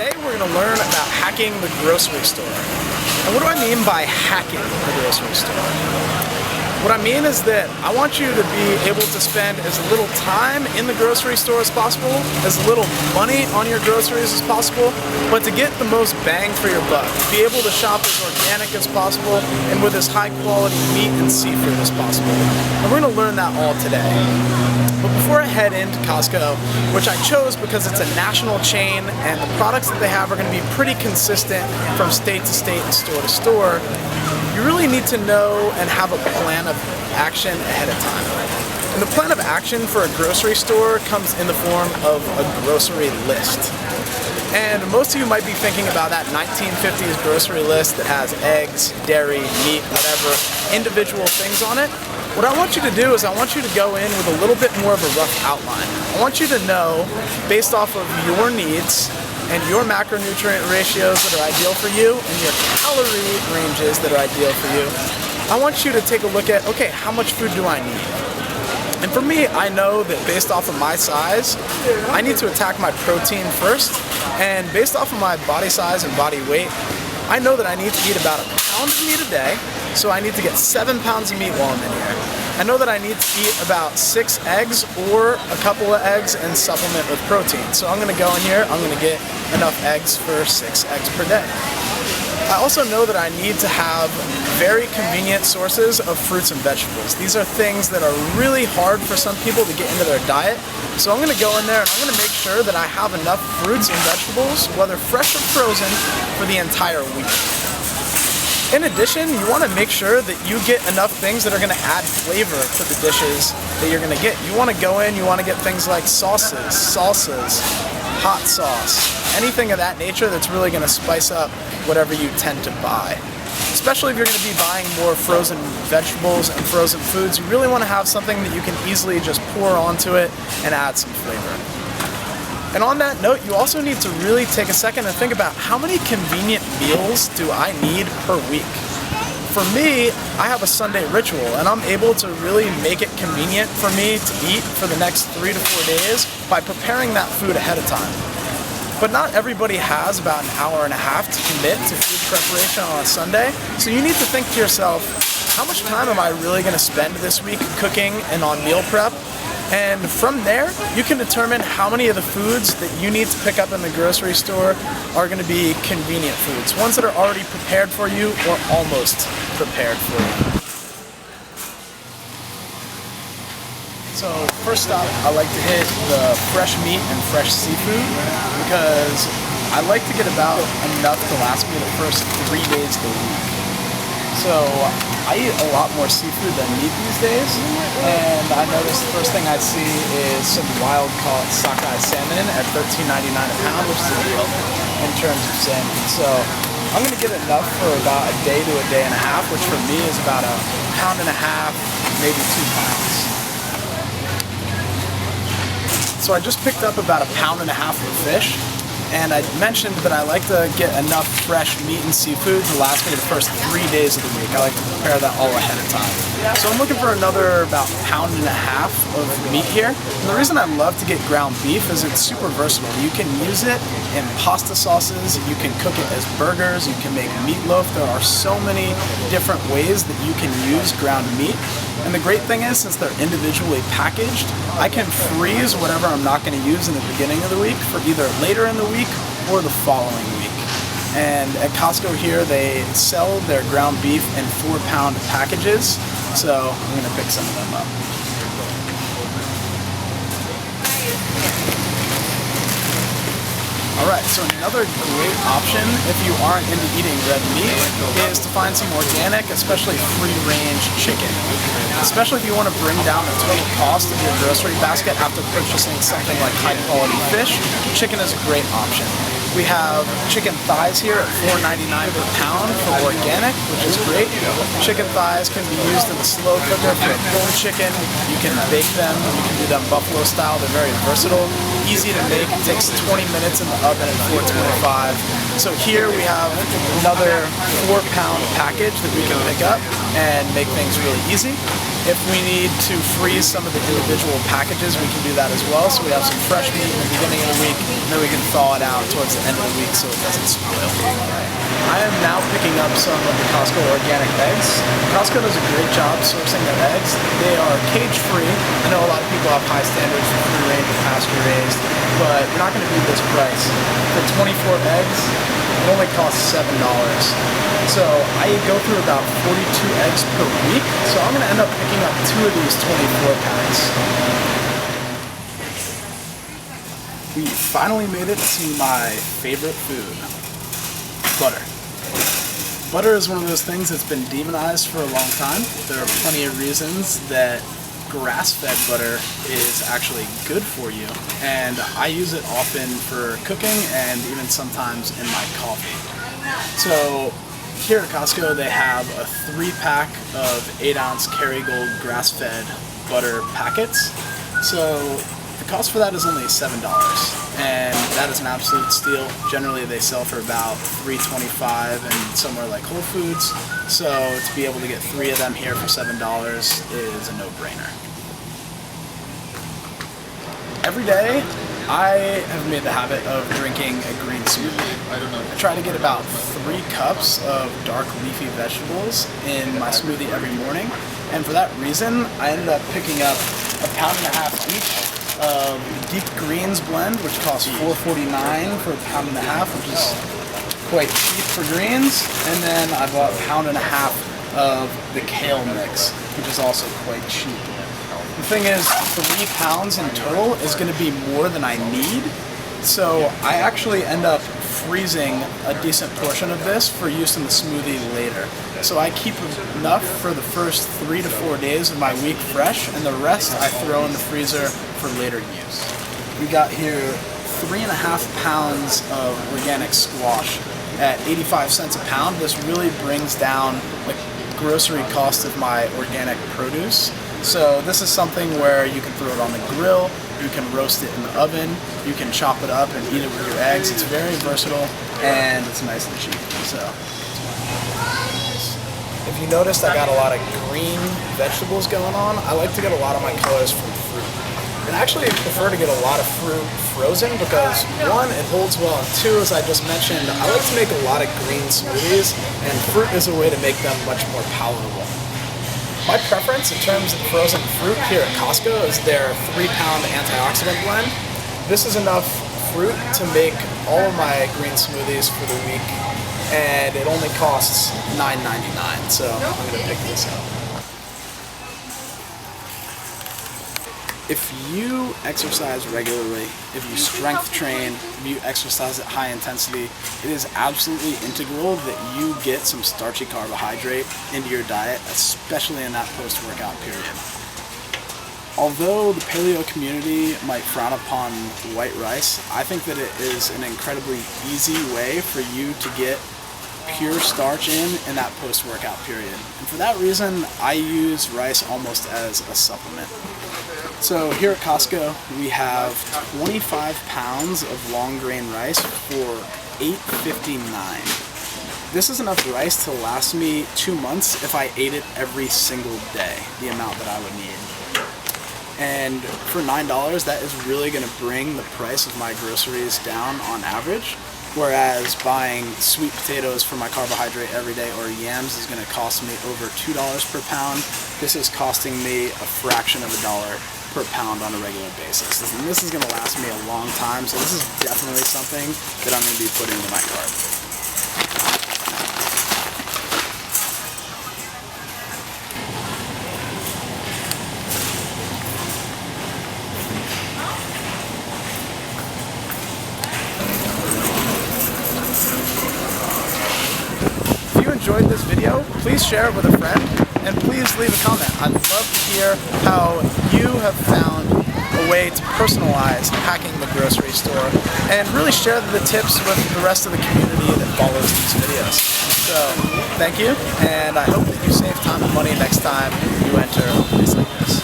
Today we're going to learn about hacking the grocery store. And what do I mean by hacking the grocery store? What I mean is that I want you to be able to spend as little time in the grocery store as possible, as little money on your groceries as possible, but to get the most bang for your buck. Be able to shop as organic as possible and with as high quality meat and seafood as possible. And we're going to learn that all today. But before I head into Costco, which I chose because it's a national chain and the products that they have are going to be pretty consistent from state to state and store to store, you really need to know and have a plan of action ahead of time. And the plan of action for a grocery store comes in the form of a grocery list. And most of you might be thinking about that 1950s grocery list that has eggs, dairy, meat, whatever, individual things on it. What I want you to do is I want you to go in with a little bit more of a rough outline. I want you to know, based off of your needs and your macronutrient ratios that are ideal for you and your calorie ranges that are ideal for you, I want you to take a look at, okay, how much food do I need? And for me, I know that based off of my size, I need to attack my protein first. And based off of my body size and body weight, I know that I need to eat about a pound of meat a day. So I need to get 7 pounds of meat while I'm in here. I know that I need to eat about 6 eggs or a couple of eggs and supplement with protein. So I'm gonna go in here, I'm gonna get enough eggs for 6 eggs per day. I also know that I need to have very convenient sources of fruits and vegetables. These are things that are really hard for some people to get into their diet. So I'm gonna go in there and I'm gonna make sure that I have enough fruits and vegetables, whether fresh or frozen, for the entire week. In addition, you want to make sure that you get enough things that are going to add flavor to the dishes that you're going to get. You want to go in, you want to get things like sauces, salsas, hot sauce, anything of that nature that's really going to spice up whatever you tend to buy. Especially if you're going to be buying more frozen vegetables and frozen foods, you really want to have something that you can easily just pour onto it and add some flavor. And on that note, you also need to really take a second and think about how many convenient meals do I need per week? For me, I have a Sunday ritual and I'm able to really make it convenient for me to eat for the next 3 to 4 days by preparing that food ahead of time. But not everybody has about an hour and a half to commit to food preparation on a Sunday, so you need to think to yourself, how much time am I really going to spend this week cooking and on meal prep? And from there, you can determine how many of the foods that you need to pick up in the grocery store are going to be convenient foods, ones that are already prepared for you or almost prepared for you. So first up, I like to hit the fresh meat and fresh seafood because I like to get about enough to last me the first 3 days of the week. So I eat a lot more seafood than meat these days, and I noticed the first thing I see is some wild-caught sockeye salmon at $13.99 a pound, which is a deal in terms of salmon. So I'm going to get enough for about a day to a day and a half, which for me is about a pound and a half, maybe 2 pounds. So I just picked up about a pound and a half of fish. And I mentioned that I like to get enough fresh meat and seafood to last me the first 3 days of the week. I like to prepare that all ahead of time. So I'm looking for another about pound and a half of meat here. And the reason I love to get ground beef is it's super versatile. You can use it in pasta sauces, you can cook it as burgers, you can make meatloaf. There are so many different ways that you can use ground meat. And the great thing is, since they're individually packaged, I can freeze whatever I'm not going to use in the beginning of the week for either later in the week or the following week. And at Costco here, they sell their ground beef in 4-pound packages, so I'm going to pick some of them up. Alright, so another great option if you aren't into eating red meat is to find some organic, especially free-range chicken. Especially if you want to bring down the total cost of your grocery basket after purchasing something like high-quality fish, chicken is a great option. We have chicken thighs here at $4.99 per pound for organic, which is great. Chicken thighs can be used in the slow cooker for pulled chicken. You can bake them, you can do them buffalo style, they're very versatile. Easy to make, it takes 20 minutes in the oven at 425. So here we have another 4-pound package that we can pick up and make things really easy. If we need to freeze some of the individual packages, we can do that as well. So we have some fresh meat in the beginning of the week, and then we can thaw it out towards the end of the week so it doesn't spoil. I am now picking up some of the Costco organic eggs. Costco does a great job sourcing their eggs. They are cage-free. I know a lot of people have high standards for free range and pasture raised, but you're not going to beat this price. For 24 eggs, it only costs $7. So I go through about 42 eggs per week, so I'm going to end up picking up 2 of these 24 packs. We finally made it to my favorite food, butter. Butter is one of those things that's been demonized for a long time. There are plenty of reasons that grass-fed butter is actually good for you, and I use it often for cooking and even sometimes in my coffee. So here at Costco they have a 3-pack of 8-ounce Kerrygold grass-fed butter packets. So the cost for that is only $7, and that is an absolute steal. Generally they sell for about $3.25 and somewhere like Whole Foods, so to be able to get 3 of them here for $7 is a no-brainer. Every day I have made the habit of drinking a green smoothie. I try to get about 3 cups of dark leafy vegetables in my smoothie every morning, and for that reason I ended up picking up 1.5 pounds each of the Deep Greens blend, which costs $4.49 for 1.5 pounds, which is quite cheap for greens, and then I bought 1.5 pounds of the kale mix, which is also quite cheap. The thing is, 3 pounds in total is going to be more than I need, so I actually end up freezing a decent portion of this for use in the smoothie later. So I keep enough for the first 3 to 4 days of my week fresh, and the rest I throw in the freezer for later use. We got here 3.5 pounds of organic squash at 85 cents a pound. This really brings down the grocery cost of my organic produce. So this is something where you can throw it on the grill, you can roast it in the oven, you can chop it up and eat it with your eggs. It's very versatile and it's nice and cheap. So if you noticed, I got a lot of green vegetables going on. I like to get a lot of my colors from fruit. And actually I prefer to get a lot of fruit frozen because 1, it holds well, and 2, as I just mentioned, I like to make a lot of green smoothies, and fruit is a way to make them much more palatable. My preference in terms of frozen fruit here at Costco is their 3-pound antioxidant blend. This is enough fruit to make all of my green smoothies for the week, and it only costs $9.99, so I'm going to pick this up. If you exercise regularly, if you strength train, if you exercise at high intensity, it is absolutely integral that you get some starchy carbohydrate into your diet, especially in that post-workout period. Although the paleo community might frown upon white rice, I think that it is an incredibly easy way for you to get pure starch in that post-workout period. And for that reason, I use rice almost as a supplement. So here at Costco, we have 25 pounds of long grain rice for $8.59. This is enough rice to last me 2 months if I ate it every single day, the amount that I would need. And for $9, that is really going to bring the price of my groceries down on average. Whereas buying sweet potatoes for my carbohydrate every day or yams is going to cost me over $2 per pound. This is costing me a fraction of $1 per pound on a regular basis. And this is going to last me a long time, so this is definitely something that I'm going to be putting in my cart. If you enjoyed this video, please share it with a friend, and please leave a comment. I'd love to hear how you have found a way to personalize hacking the grocery store and really share the tips with the rest of the community that follows these videos. So, thank you, and I hope that you save time and money next time you enter a place like this.